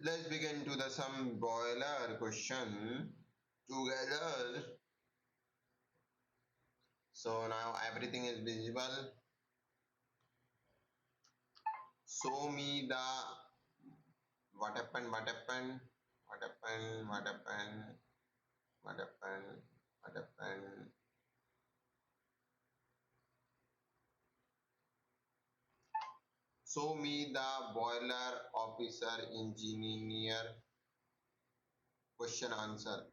let's begin to the some boiler question together. So now everything is visible. Show me the what happened, what happened, what happened, what happened, what happened, what happened. Show me the boiler officer engineer question answer.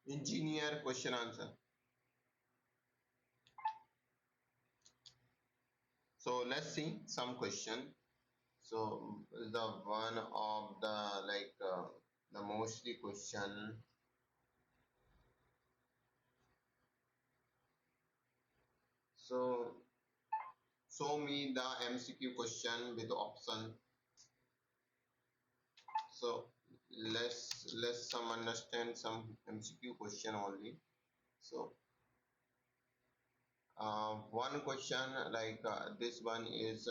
Engineer question answer. So let's see some question. So the one of the the mostly question. So show me the MCQ question with option. So let's some understand some MCQ question only. So one question this one is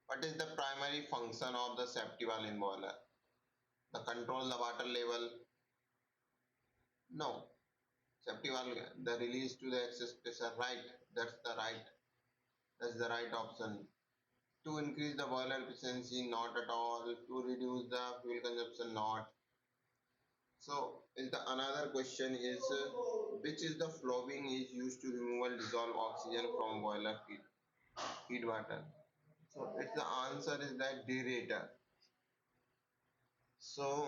what is the primary function of the safety valve in boiler? The control the water level? No. Safety valve the release to the excess pressure, right? That's the right option. To increase the boiler efficiency, not at all. To reduce the fuel consumption, not. So is the another question is which is the flowing is used to remove and dissolve oxygen from boiler feed water. So it's the answer is that deaerator. So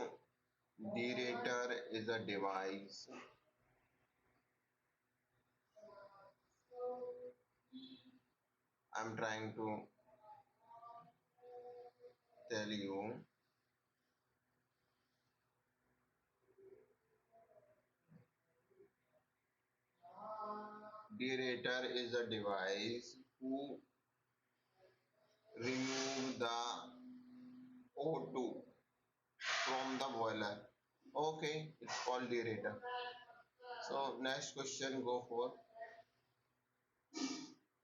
deaerator is a device. I'm trying to tell you. Deaerator is a device who remove the O2 from the boiler. Okay, it's called deaerator. So next question go for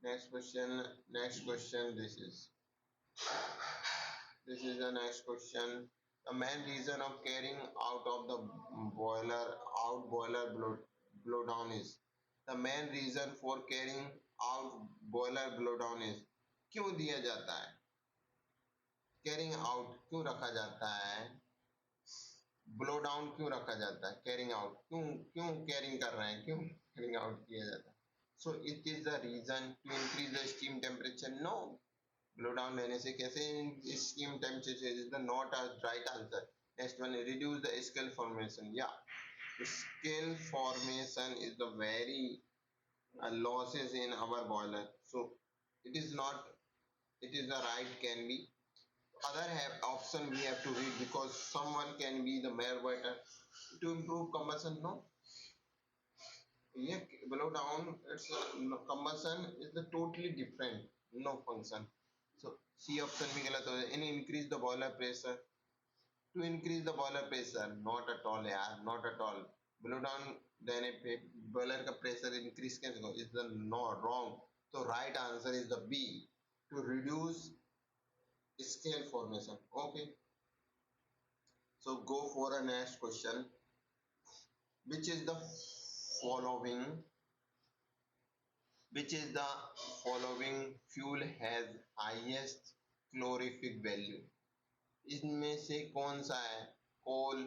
next question this is the next question. The main reason of carrying out of the boiler blow down is the main reason for carrying out boiler blow down is क्यों दिया जाता है carrying out क्यों रखा जाता है blow down क्यों रखा जाता है कैरिंग आउट क्यों क्यों कैरिंग कर रहे हैं क्यों कैरिंग आउट किया जाता है so it is the reason to increase the steam temperature no blow down लेने से कैसे steam temperature is the not a right answer next one reduce the scale formation या scale formation is the very losses in our boiler so it is not it is the right can be other have option we have to read because someone can be the mere waiter to improve combustion no yeah below down it's no, combustion is the totally different no function so C option भी गलत हो जाए increase the boiler pressure to increase the boiler pressure not at all यार not at all below down then if boiler का pressure increase कैसे हो is the no wrong so right answer is the B to reduce scale formation okay so go for a next question. Which is the following? Which is the following fuel has highest calorific value? इसमें से कौन सा है? Coal,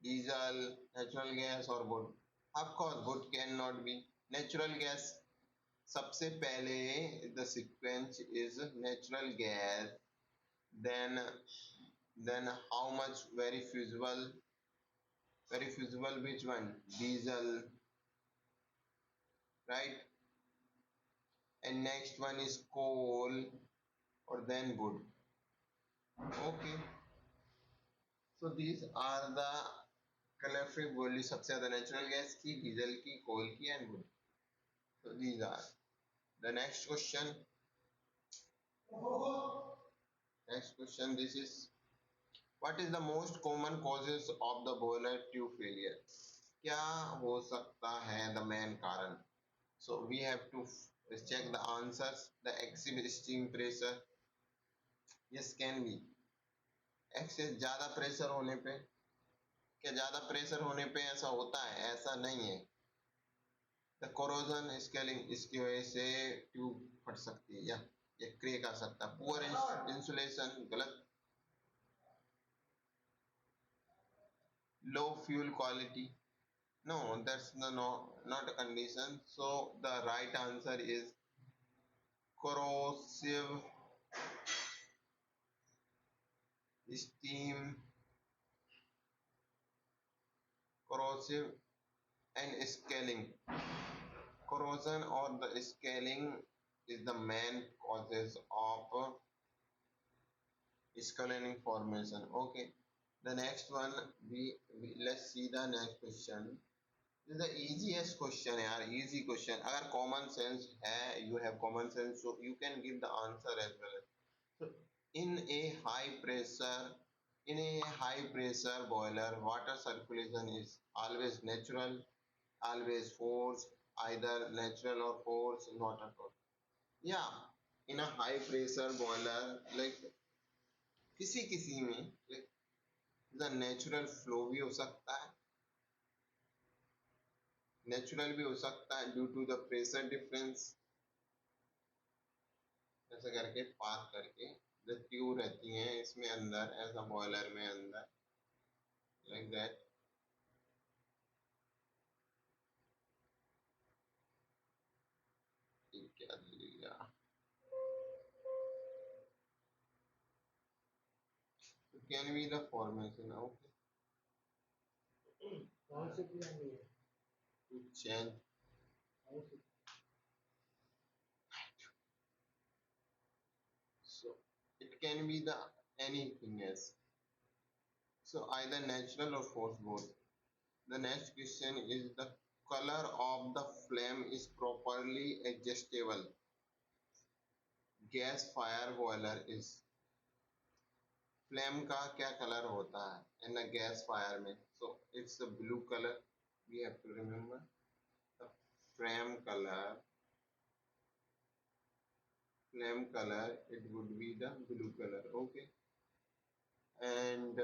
diesel, natural gas और wood? Of course, wood cannot be. Natural gas सबसे पहले the sequence is natural gas. Then how much very feasible which one? Diesel, right? And next one is coal or then wood. Okay, so these are the calorific value सबसे ज़्यादा natural gas की, diesel की, coal की and wood. So these are the next question. Next question this is What is the most common causes of the boiler tube failure? क्या हो सकता है the main कारण? So we have to check the answers. The excessive steam pressure, yes, can be. Excess ज्यादा pressure होने पे, क्या ज्यादा प्रेशर होने पे ऐसा होता है? ऐसा नहीं है. द कोरोजन स्केलिंग, इसकी वजह से ट्यूब फट सकती है या ये क्रैक आ सकता है. पुअर इंसुलेशन, गलत. लो fuel quality, no, that's no, not a condition. So the right answer is corrosive steam, corrosive and scaling. Corrosion or the scaling is the main causes of scalene formation. Okay, the next one, we let's see the next question. This is the easiest question यार, easy question. अगर common sense है, you have common sense, so you can give the answer as well. So in a high pressure, in a high pressure boiler, water circulation is always natural, always forced, either natural or forced, not at all. Yeah, in a high pressure boiler, like किसी किसी में like the natural flow भी हो सकता है, natural भी हो सकता है due to the pressure difference. ऐसा करके पास करके जो ट्यूब रहती हैं इसमें अंदर, ऐसा बॉयलर में अंदर, लाइक दैट. क्या लिया, can be the formation. Okay, to change. So it can be the anything else. So either natural or forced, both. The next question is the color of the flame is properly adjustable. Gas fire boiler is, flame का क्या colour होता है इन gas fire में? So it's a blue colour. We have to remember the flame color, it would be the blue color. Okay, and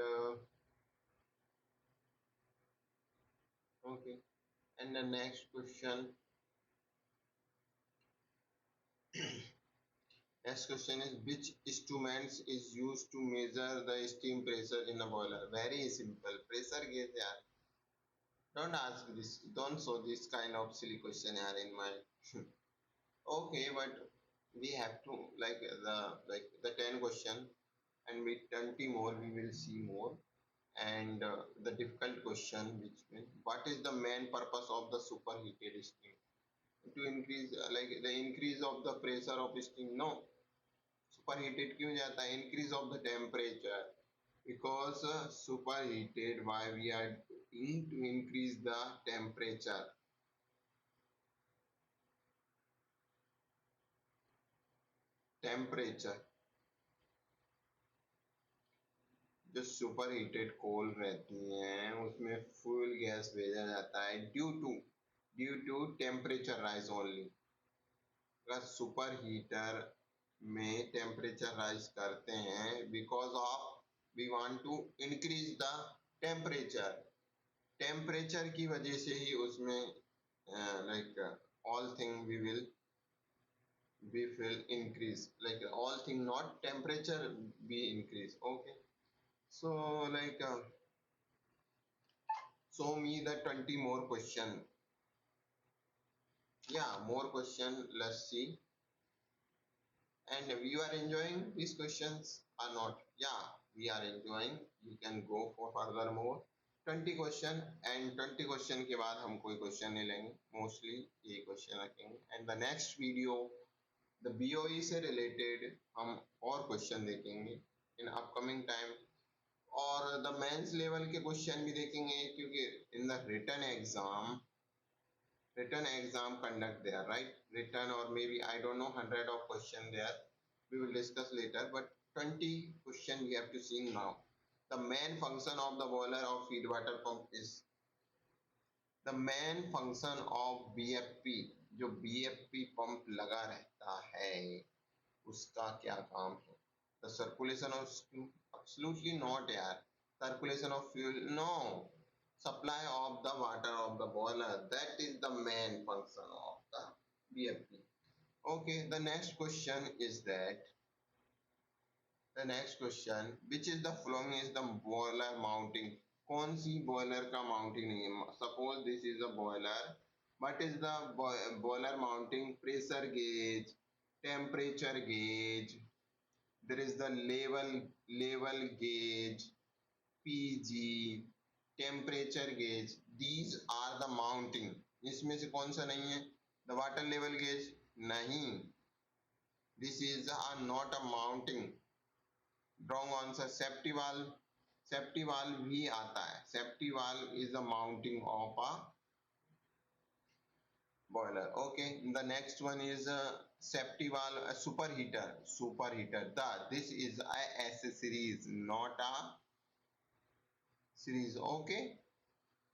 okay, and the next question. Next question is, which instruments is used to measure the steam pressure in a boiler? Very simple, pressure gauge yaar. Don't ask this, don't show this kind of silly question yaar in my okay, but we have to like the 10 question, and with 20 more we will see more. And the difficult question, which means what is the main purpose of the superheated steam? To increase like the increase of the pressure of steam? No, superheated क्यों जाता है? Increase of the temperature, because superheated, why we are doing to increase the temperature. Temperature, जो super heated coal रहती हैं उसमें fuel gas भेजा जाता है due to temperature rise only. अगर सुपर हीटर में टेम्परेचर राइज करते हैं because of we want to increase the temperature, temperature की वजह से ही उसमें like all thing we will increase, like all thing, not temperature be increase. Okay, so like show me the 20 more question. Yeah, more question, let's see. And you are enjoying these questions or not? Yeah, we are enjoying. You can go for further more 20 question, and 20 question के बाद हम कोई question नहीं लेंगे, mostly ये question रखेंगे. And the next video, the BOE से related हम और question देखेंगे in upcoming time. और द मेंस लेवल के क्वेश्चन भी देखेंगे, क्योंकि in the written exam conduct there, right? Written, or maybe I don't know, 100 of question there. We will discuss later, but 20 question we have to see now. The main function of the boiler or feed water pump is the main function of BFP. जो BFP pump लगा रहता है उसका क्या काम है? The circulation of absolutely not यार. Circulation of fuel no. Supply of the water of the boiler, that is the main function of the BFP. Okay, the next question is that the next question, which is the following is the boiler mounting? कौन सी boiler का mounting नहीं है? Suppose this is a boiler. What is the boiler mounting? Pressure gauge, temperature gauge, there is the level gauge, PG, temperature gauge. These are the mounting. इसमें से कौन सा नहीं है? The water level gauge नहीं. This is not a mounting. Wrong answer. Safety valve. Safety valve भी आता है. Safety valve is the mounting of a boiler. Okay. The next one is safety valve, superheater. Superheater. This is a accessories, not a series. Okay.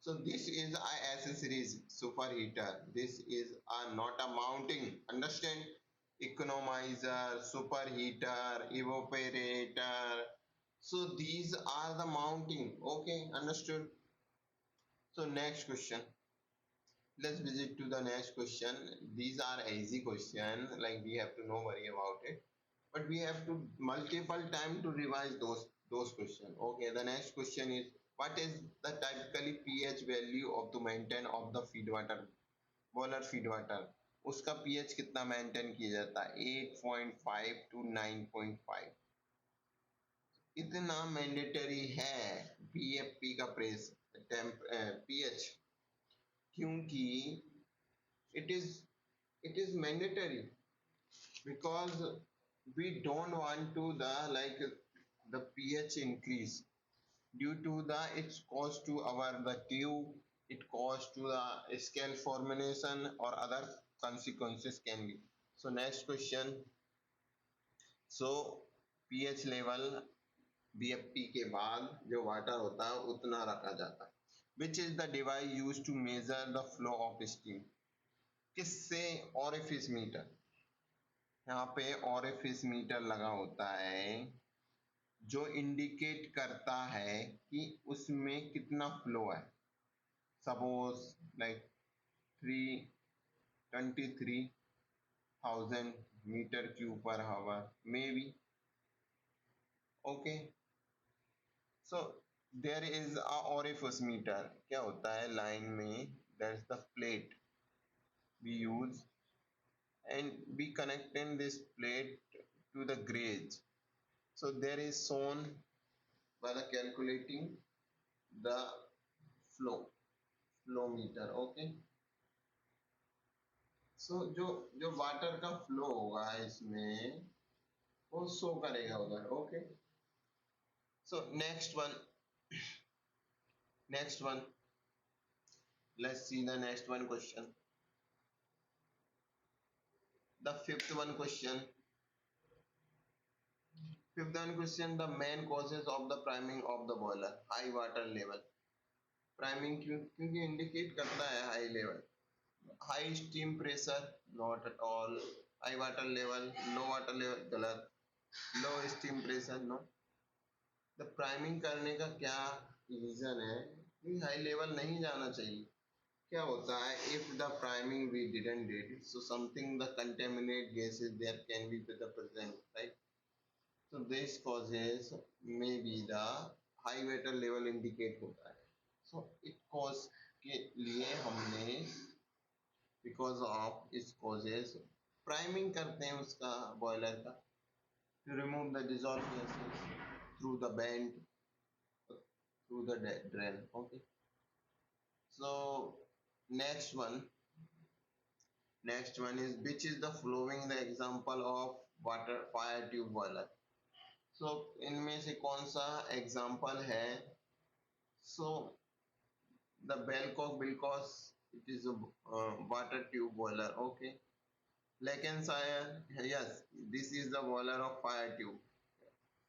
So this is a accessories, superheater. This is not a mounting. Understand? Economizer, superheater, evaporator. So these are the mounting. Okay, understood? So next question. Let's visit to the next question. These are easy question. Like we have to no worry about it. But we have to multiple time to revise those questions. Okay, the next question is what is the typically pH value of the maintain of the feed water boiler feed water? उसका pH कितना maintain किया जाता है? 8.5 to 9.5. इतना mandatory है BFP का press pH क्योंकि it is mandatory because we don't want to the pH increase due to the its cause to our the tube, it cause to the scale formation or other consequences can be. So next question. So pH level BFP के बाद जो water होता है उतना रखा जाता है. Which is the device used to measure the flow of steam? किससे? orifice meter. यहाँ पे orifice meter लगा होता है जो इंडिकेट करता है कि उसमें कितना फ्लो है. Suppose like 323,000 meter cube per hour maybe. Okay. So there is a orifice meter. क्या होता है लाइन में there is the plate we use and we connecting this plate to the gauge. So there is shown by the calculating the flow meter. Okay. So जो water का flow होगा इसमें वो show करेगा उधर. Okay. So next one let's see the next one question. The fifth one question, the main causes of the priming of the boiler. High water level. Priming क्योंकि indicate करता है high level. High steam pressure not at all. High water level, low water level गलत. Low steam pressure no. The priming करने का क्या reason है कि high level नहीं जाना चाहिए. क्या होता है if the priming we didn't did so something the contaminate gases there can be the present, right? So this causes may be the high water level indicate होता है. सो इट कॉज के लिए हमने because of its causes priming करते हैं उसका boiler का to remove the dissolve gases through the vent through the drain. Okay. So next one is which is the following the example of water fire tube boiler? So इनमें से कौन सा example है? So the Belcock it is a water tube boiler. Okay. Lancashire, yes, this is the boiler of fire tube.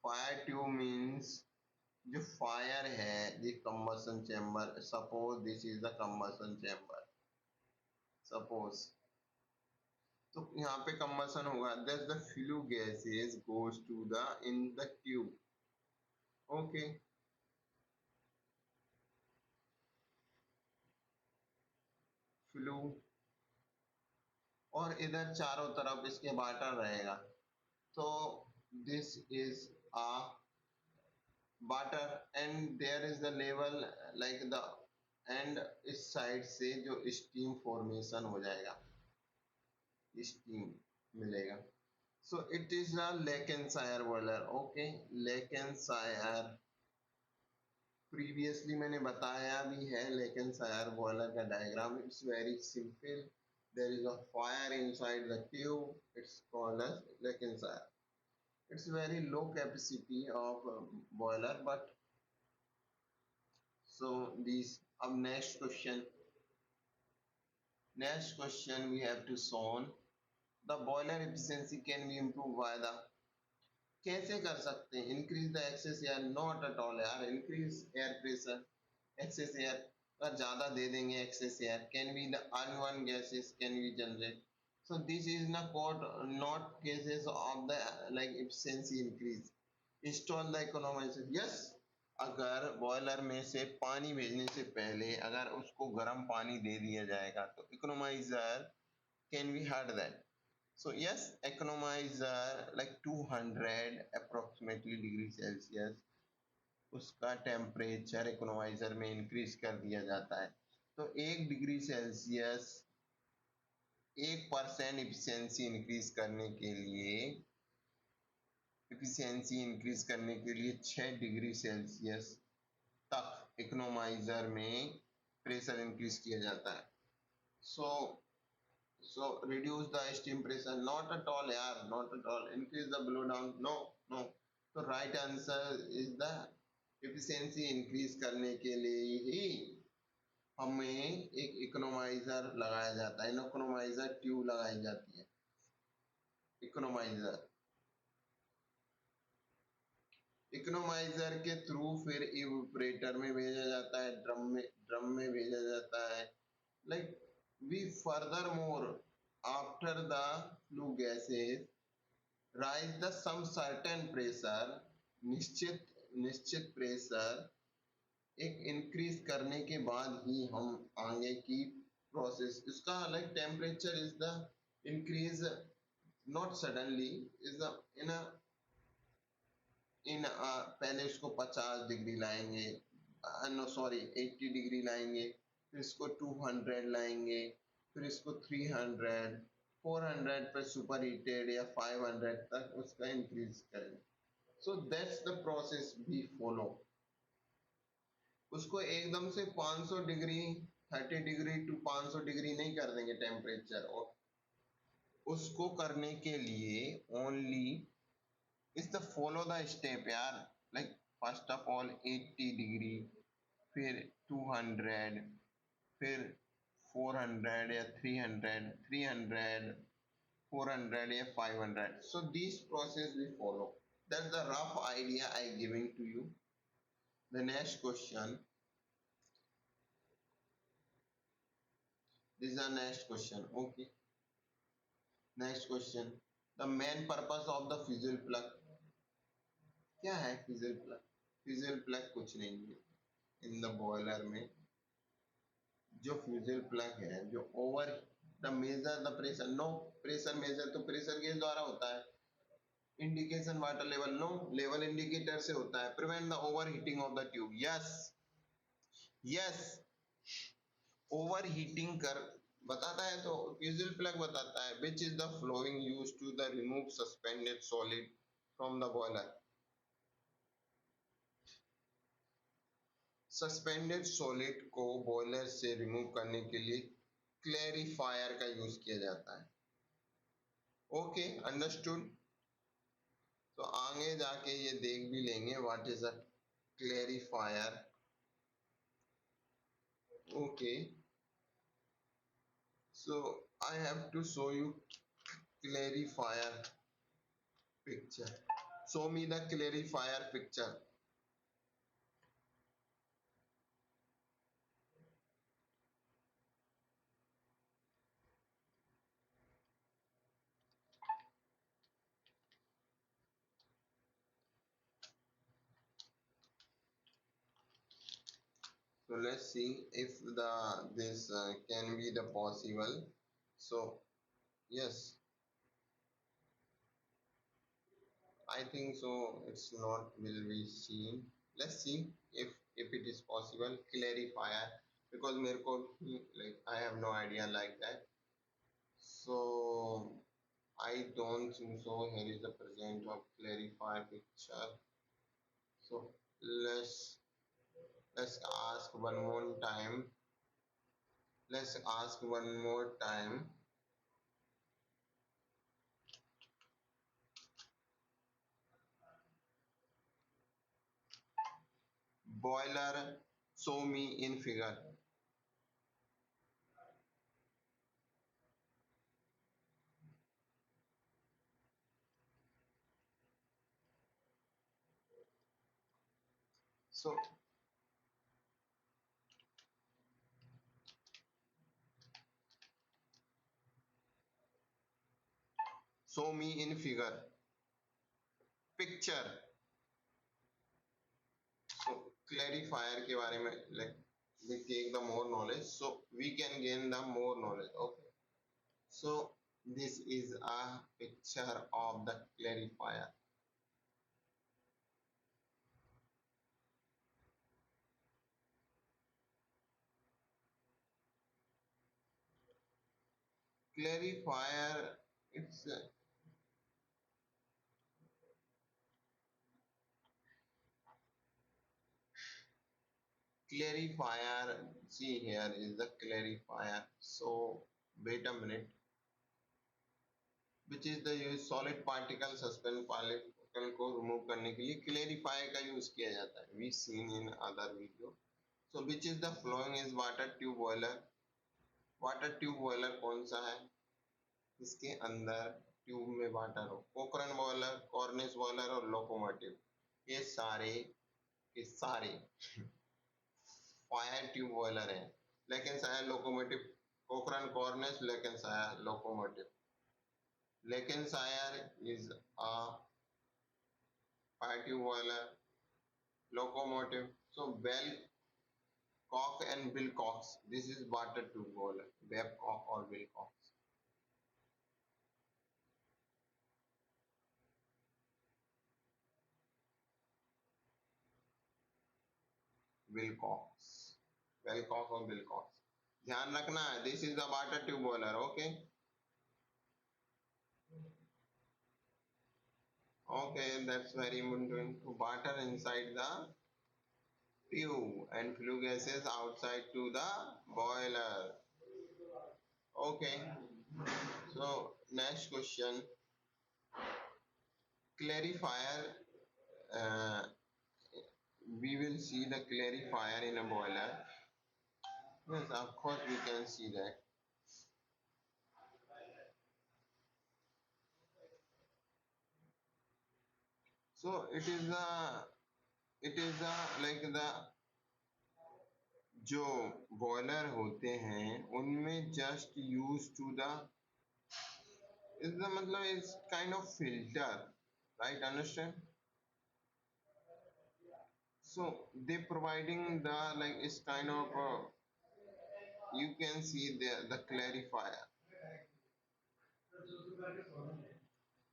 Fire tube means जो fire है the combustion chamber, suppose this is the combustion chamber, suppose, तो यहाँ पे combustion होगा, thus the flue gases goes to the in the tube, okay, flue, और इधर चारों तरफ इसके वाटर रहेगा, तो this is a water and there is the level like the, and इस साइड से जो स्टीम फॉर्मेशन हो जाएगा, स्टीम मिलेगा, so it is a Lancashire boiler, okay, लेकेनशायर, previously मैंने बताया भी है लेकेनशायर बॉयलर का diagram, it's very simple, there is a fire inside the tube, it's called as Lancashire, it's very low capacity of boiler, but so these, next question we have to solve, the boiler efficiency can be improved by the, कैसे कर सकते हैं, increase the excess air, not at all यार, increase air pressure, excess air अगर ज्यादा दे देंगे excess air, can be the unknown gases can be generate, so this is not cases of the like efficiency increase, install the economizer, yes, अगर boiler में से पानी भेजने से पहले अगर उसको गर्म पानी दे दिया जाएगा तो economiser can be heard that, so yes, economizer like 200 approximately degree Celsius उसका टेम्परेचर इकोनोमाइजर में इंक्रीज कर दिया जाता है, तो 1 डिग्री सेल्सियस 1% इफिशियंसी इंक्रीज करने के लिए, इफिशियंसी इंक्रीज करने के लिए 6 डिग्री सेल्सियस तक इकोनोमाइजर में प्रेशर इंक्रीज किया जाता है, सो so reduce the steam pressure, not at all yaar, not at all, increase the blow down, no, no, तो right answer is the efficiency increase करने के लिए ही हमें एक इकोनोमाइजर लगाया जाता है, इकोनोमाइजर ट्यूब लगाई जाती है, इकोनोमाइजर, इकोनोमाइजर के थ्रू फिर इवेपोरेटर में भेजा जाता है, ड्रम में भेजा जाता है, like we furthermore after the flue gases rise the some certain pressure, निश्चित प्रेशर एक इंक्रीज करने के बाद ही हम आगे की प्रोसेस, इसका like temperature is the increase not suddenly, is the in पहले इसको 50 डिग्री लाएंगे, नो सॉरी 80 डिग्री लाएंगे, फिर इसको 200 लाएंगे, फिर इसको 300, 400 पर सुपर हीटेड या 500 तक उसका इंक्रीज करेंगे, so that's the process we follow, उसको एकदम से 500 डिग्री 30 डिग्री टू 500 डिग्री नहीं कर देंगे टेम्परेचर, और उसको करने के लिए only is the follow the step यार, like first of all 80 degree, फिर 200, फिर 400 या 300, 300, 400 या 500, so this process we follow, that's the rough idea I giving to you. The next question, this is the next question, okay, next question, the main purpose of the fuel plug, क्या है फ्यूजल plug, फ्यूजल plug कुछ नहीं है, in the boiler में जो फ्यूजल plug है जो over the measure the pressure, no, pressure measure तो प्रेशर गेज द्वारा होता है, indication water level, no, level indicator से होता है, prevent the over heating of the tube, yes, yes, over heating कर बताता है, तो फ्यूजल प्लग बताता है which is the flowing use to the remove suspended solid from the boiler, suspended solid को बॉयलर से रिमूव करने के लिए क्लैरिफायर का यूज किया जाता है, ओके, अंडरस्टूड, तो आगे जाके ये देख भी लेंगे what is a clarifier, okay, so I have to show you clarifier picture, show me the clarifier picture, So let's see if the this can be the possible. So yes, I think so. It's not will be seen. Let's see if it is possible. Clarifier, because मेरे को like I have no idea like that. So I don't think so. Here is the present of clarifier picture. So let's ask one more time. Let's ask one more time. Boiler, show me in figure. So show me in figure. Picture. So clarifier के बारे में like we take the more knowledge, so we can gain the more knowledge. Okay. So this is a picture of the clarifier. Clarifier, it's clarifier. See, here is the clarifier. So wait a minute. Which is the use solid particle suspend particle को remove करने के लिए clarify का use किया जाता है. We seen in other video. So which is the flowing is water tube boiler. Water tube boiler कौन सा है? इसके अंदर ट्यूब में वाटर हो. कोकरन बॉयलर, कॉर्निस बॉयलर और लोकोमोटिव, ये सारे के सारे फायर ट्यूब बॉयलर है. लेकिन शायद लोकोमोटिव, कोकरन कॉर्निस लेकिन शायद locomotive. Lincolnshire is a fire tube boiler, locomotive. So Babcock and Wilcox. This is water tube boiler. Babcock or Wilcox. Wilcox. Babcock or Wilcox. ध्यान रखना है. This is the water tube boiler. Okay. Okay, that's very important. Water inside the tube and flue gases outside to the boiler. Okay. So next question. Clarifier. Uh, we will see the clarifier in a boiler. Yes, of course we can see that. So it is the like the जो boiler होते हैं उनमें just use to the is the मतलब is kind of filter, right? Understand? So they providing the like is kind of you can see the clarifier.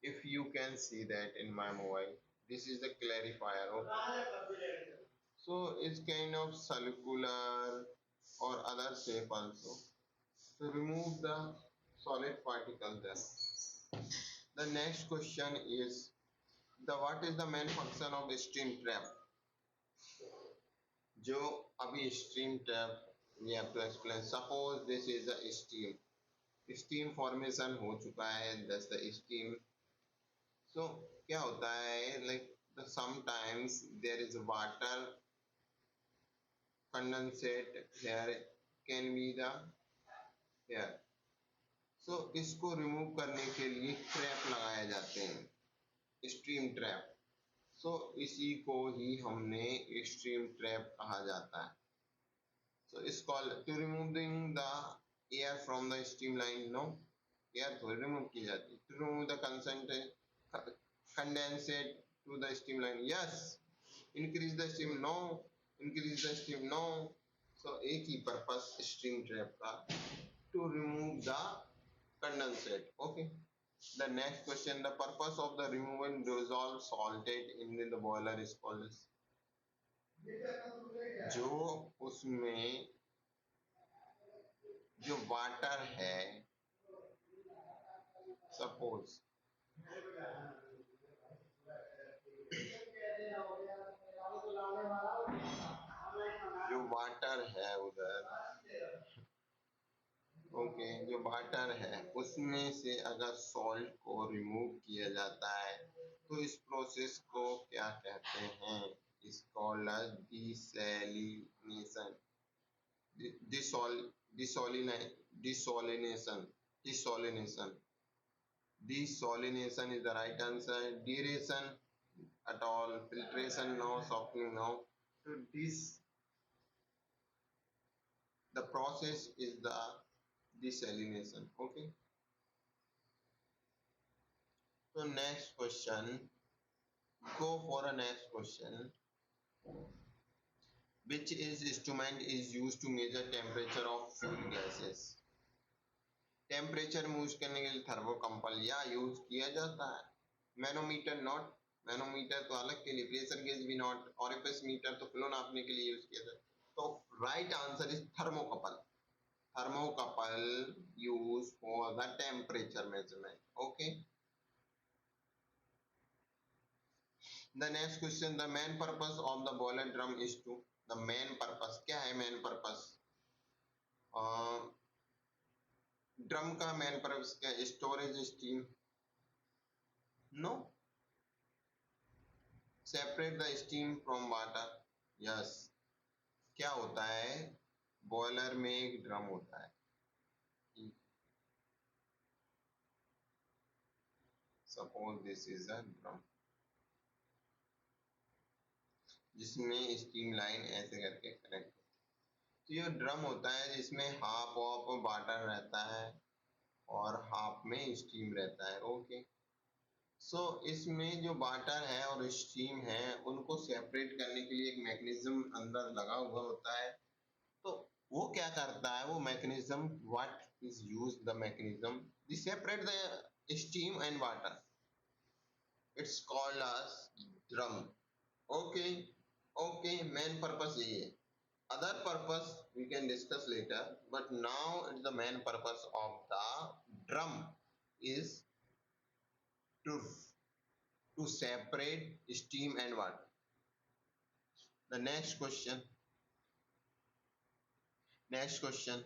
If you can see that in my mobile, this is the clarifier. Okay? So it's kind of circular or other shape also. So remove the solid particle there. The next question is the what is the main function of steam trap? जो अभी steam trap we have to explain. Suppose this is a steam formation हो चुका है. That's the steam. So क्या होता है like sometimes there is water condensate here can be the here. So इसको remove करने के लिए ट्रैप लगाए जाते हैं, स्ट्रीम ट्रैप. सो इसी को ही हमने स्ट्रीम ट्रैप कहा जाता है. So it's called to removing the air from the streamline. No, air थोड़ी remove की जाती है. To remove the condensate to the streamline. Yes. Increase the steam. No. Increase the steam. No. एक ही purpose stream trap का, to remove the condensate. Okay. The next question, the purpose of the removing dissolved salted in the boiler is called as, जो उसमें जो water है, suppose जो water है उधर, ओके, जो वाटर है उसमें से अगर सॉल्ट को रिमूव किया जाता है तो इस प्रोसेस को क्या कहते हैं? Is called as desalination. Desalination. Desalination. Desalination is the right answer. Deaeration at all. Filtration no. Softening no. So this, the process is the desalination. Okay. So next question. Go for a next question. Which is instrument is used to measure temperature of fuel gases? Temperature use करने के लिए थर्मोकम्पल या use किया जाता है. Manometer not. Manometer तो अलग के लिए, प्रेशर गेज भी नॉट, ऑरिफिस मीटर तो फ्लो नापने के लिए यूज किया जाता है. तो right answer is thermocouple. Thermocouple use for the temperature measurement. Okay. The next question, the main purpose of the boiler drum is to. The main purpose क्या है? मेन पर्पस ड्रम का मेन पर्पस क्या है? Storage steam. No. Separate the steam from water. Yes. क्या होता है? Boiler में एक ड्रम होता है, suppose this is a drum, जिसमें स्टीम लाइन ऐसे करके कनेक्ट. तो ये ड्रम होता है जिसमें हाफ ऑफ वाटर रहता है और हाफ में स्टीम रहता है. ओके. सो इसमें जो वाटर है और स्टीम है उनको सेपरेट करने के लिए एक मैकेनिज्म अंदर लगा हुआ होता है. तो वो क्या करता है? वो mechanism, what is use the mechanism the separate the steam and water. It's called as drum. Okay. Okay. Main purpose यही है. Other purpose we can discuss later, but now the main purpose of the drum is to separate steam and water. The next question. Next question.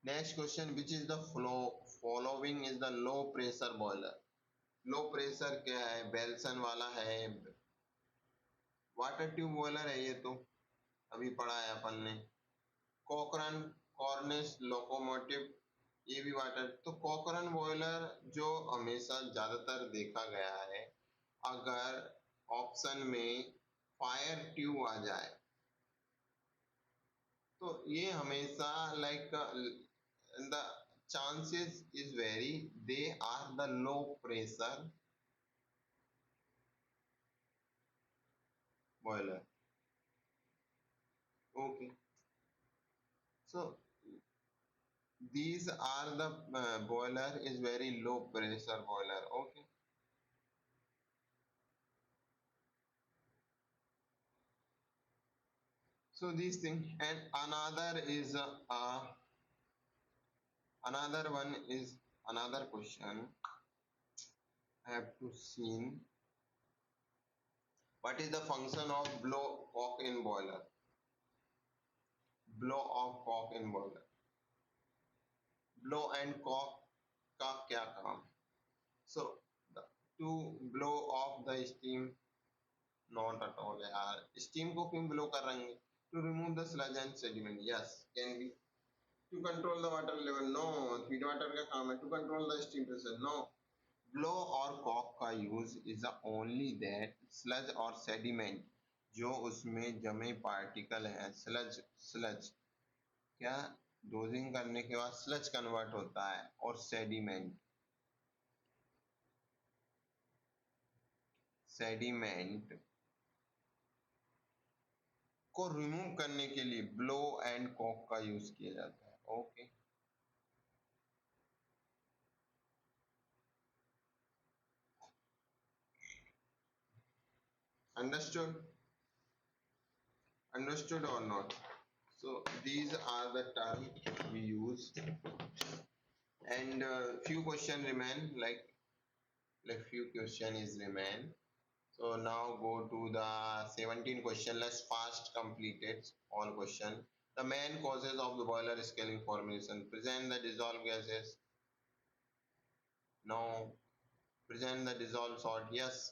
Next question. Which is the following is the low pressure boiler? Low pressure क्या है? Belsen वाला है, water tube boiler है ये तो अभी पढ़ा है अपन ने. कॉकरन, कॉर्निश, लोकोमोटिव, ये भी वाटर. तो कॉकरन बॉयलर जो हमेशा ज्यादातर देखा गया है, अगर ऑप्शन में फायर ट्यूब आ जाए तो ये हमेशा like the chances is very they are the low pressure boiler. Okay. So these are the boiler is very low pressure boiler. Okay. So these things, and another is another one is another question I have to see. What is the function of blow cock in boiler? Blow of cock in boiler. Blow and cock का क्या काम? So the, to blow off the steam. Not at all यार. Steam को क्यों blow कर रहे हैं? To remove the sludge and sediment. Yes, can be. To control the water level. No. Feed water का काम है. To control the steam pressure. No. Blow और cock का use is the only that sludge और sediment जो उसमें जमे particle है, स्लज क्या डोजिंग करने के बाद स्लज कन्वर्ट होता है, और सेडिमेंट को रिमूव करने के लिए ब्लो एंड कॉक का यूज किया जाता है. Okay, understood? Understood or not? So these are the terms we use, and few question remain, like few question is remain. So now go to the 17 question. Let's fast complete it. All question. The main causes of the boiler scaling formation. Present the dissolved gases. No. Present the dissolved salt. Yes.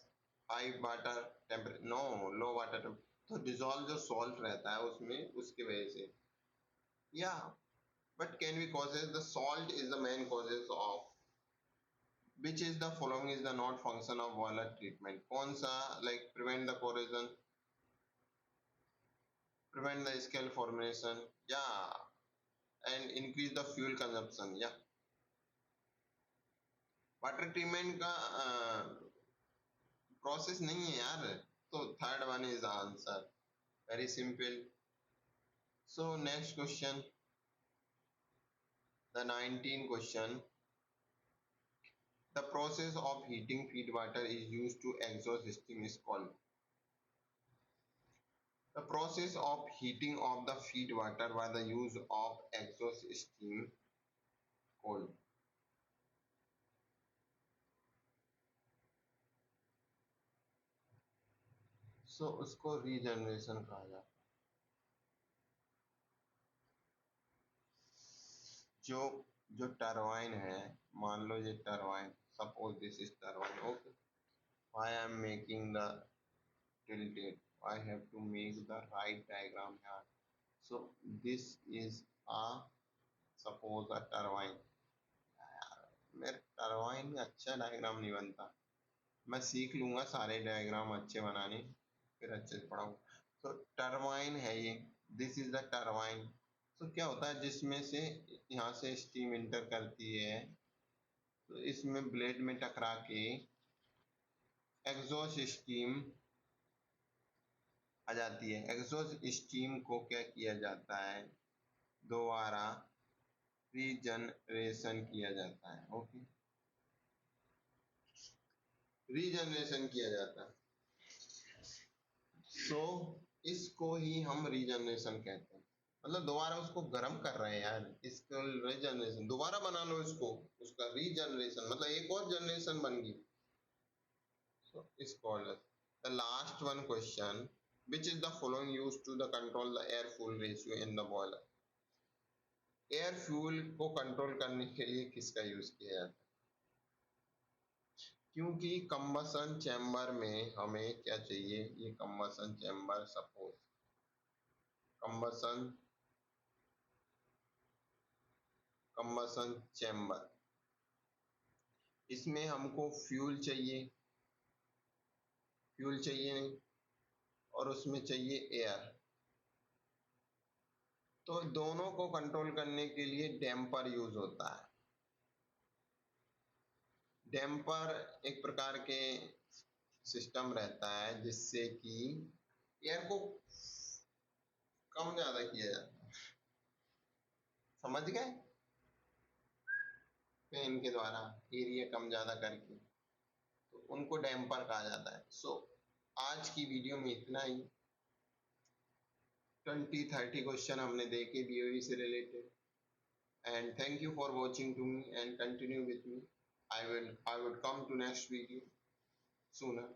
High water temperature. No. Low water temperature. तो dissolve जो salt रहता है उसमें उसकी वजह से. Yeah. But can we causes the salt is the main causes of. Which is the following is the not function of boiler treatment? कौन सा like prevent the corrosion, prevent the scale formation, yeah, and increase the fuel consumption, yeah. Water treatment का process नहीं है यार, तो third one is the answer, very simple. So next question, the 19 question. The process of heating feed water is used to exhaust steam is called. The process of heating of the feed water by the use of exhaust steam called. So उसको regeneration कहा जाता है. जो जो turbine है, मान लो ये turbine, suppose this is turbine. Okay, why I am making the tilted, I have to make the right diagram here. So this is a suppose a turbine. मेरे टरबाइन में अच्छा डायग्राम नहीं बनता, मैं सीख लूंगा सारे डायग्राम अच्छे बनाने, फिर अच्छे से पढ़ाऊंगा. तो टरबाइन है ये, दिस इज द टरबाइन. तो क्या होता है, जिसमें से यहाँ से स्टीम इंटर करती है, तो इसमें ब्लेड में टकरा के एग्जॉस्ट स्टीम आ जाती है. एग्जॉस्ट स्टीम को क्या किया जाता है, दोबारा रीजनरेशन किया जाता है. ओके, रीजनरेशन किया जाता है. सो इसको ही हम रीजनरेशन कहते हैं. मतलब दोबारा उसको गर्म कर रहे हैं यार, इसको रीजनरेशन, दोबारा बना लो इसको, उसका रीजनरेशन मतलब एक और जनरेशन बन गई. So is called as the last one question. Which is the following used to the control the air fuel ratio in the boiler? Air fuel को कंट्रोल करने के लिए किसका यूज किया जाता है? क्योंकि कंबसन चैम्बर में हमें क्या चाहिए, ये combustion chamber, suppose combustion combustion chamber, इसमें हमको फ्यूल चाहिए, फ्यूल चाहिए नहीं, और उसमें चाहिए एयर. तो दोनों को कंट्रोल करने के लिए डैम्पर यूज होता है. डैम्पर एक प्रकार के सिस्टम रहता है जिससे कि एयर को कम ज्यादा किया जाता है. समझ गए, फैन के द्वारा एरिया कम ज्यादा करके, तो उनको डैम्पर कहा जाता है. सो आज की वीडियो में इतना ही. 20-30 क्वेश्चन हमने देखे बीओई से रिलेटेड. And thank you for watching to me and continue with me. I would come to next video sooner.